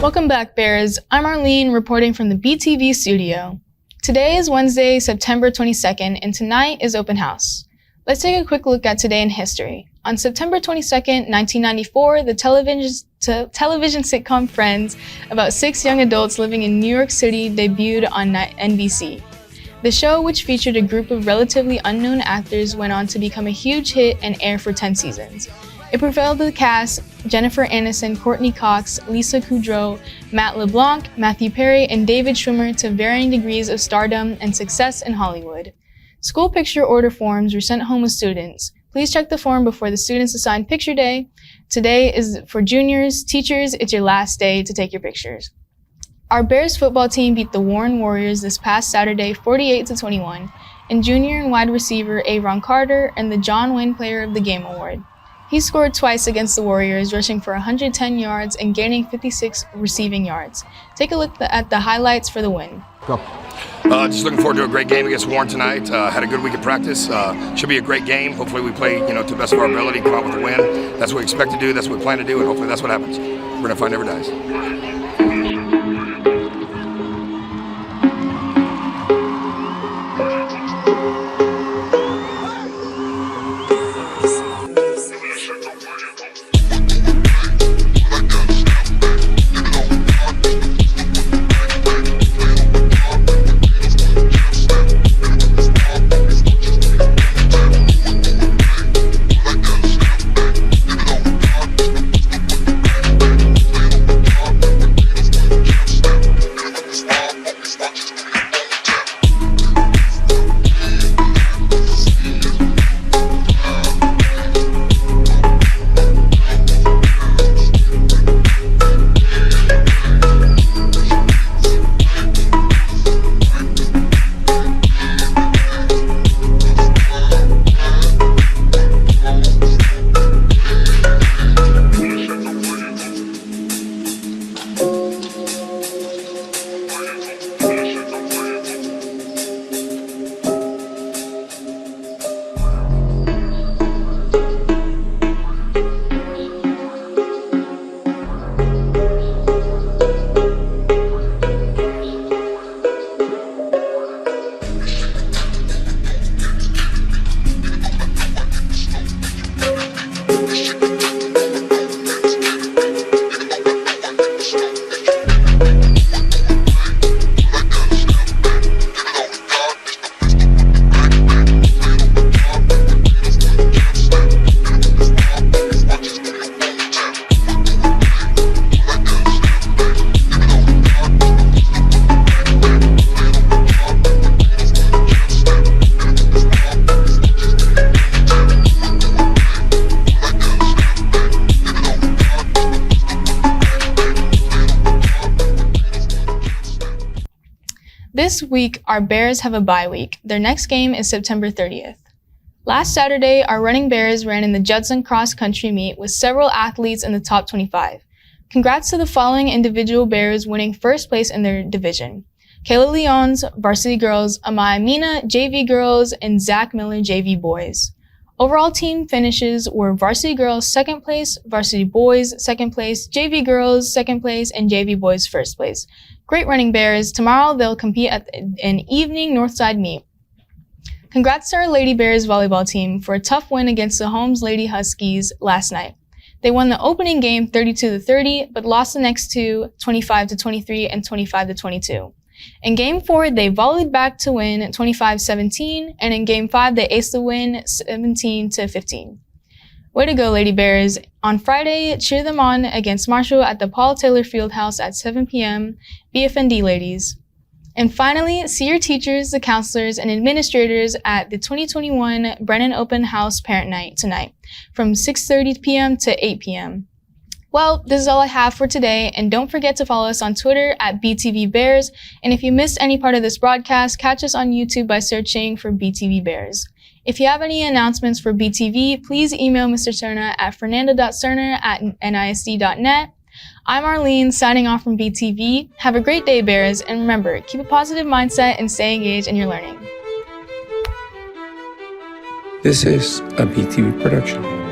Welcome back, Bears. I'm Arlene, reporting from the BTV studio. Today is Wednesday, September 22nd, and tonight is open house. Let's take a quick look at today in history. On September 22nd, 1994, the television sitcom Friends, about 6 young adults living in New York City, debuted on NBC. The show, which featured a group of relatively unknown actors, went on to become a huge hit and air for 10 seasons. It profiled the cast: Jennifer Aniston, Courtney Cox, Lisa Kudrow, Matt LeBlanc, Matthew Perry, and David Schwimmer to varying degrees of stardom and success in Hollywood. School picture order forms were sent home with students. Please check the form before the students assign picture day. Today is for juniors. Teachers, it's your last day to take your pictures. Our Bears football team beat the Warren Warriors this past Saturday 48-21, and junior and wide receiver Avron Carter earned the John Wayne Player of the Game award. He scored twice against the Warriors, rushing for 110 yards and gaining 56 receiving yards. Take a look at the highlights for the win. Go. Just looking forward to a great game against Warren tonight. Had a good week of practice. Should be a great game. Hopefully we play, to the best of our ability, come out with a win. That's what we expect to do. That's what we plan to do, and hopefully that's what happens. We're gonna find never dies. This week, our Bears have a bye week. Their next game is September 30th. Last Saturday, our running Bears ran in the Judson Cross Country meet with several athletes in the top 25. Congrats to the following individual Bears winning first place in their division: Kayla Leon's varsity girls, Amaya Mina JV girls, and Zach Miller JV boys. Overall team finishes were varsity girls second place, varsity boys second place, JV girls second place, and JV boys first place. Great running Bears. Tomorrow they'll compete at an evening Northside meet. Congrats to our Lady Bears volleyball team for a tough win against the Holmes Lady Huskies last night. They won the opening game 32-30, but lost the next two 25-23 and 25-22. In Game 4, they volleyed back to win 25-17, and in Game 5, they aced the win 17-15. Way to go, Lady Bears. On Friday, cheer them on against Marshall at the Paul Taylor Fieldhouse at 7 p.m. BFND ladies. And finally, see your teachers, the counselors, and administrators at the 2021 Brennan Open House Parent Night tonight from 6:30 p.m. to 8 p.m. Well, this is all I have for today, and don't forget to follow us on Twitter at BTV Bears. And if you missed any part of this broadcast, catch us on YouTube by searching for BTV Bears. If you have any announcements for BTV, please email Mr. Cerna at fernando.cerna@nisd.net. I'm Arlene, signing off from BTV. Have a great day, Bears, and remember, keep a positive mindset and stay engaged in your learning. This is a BTV production.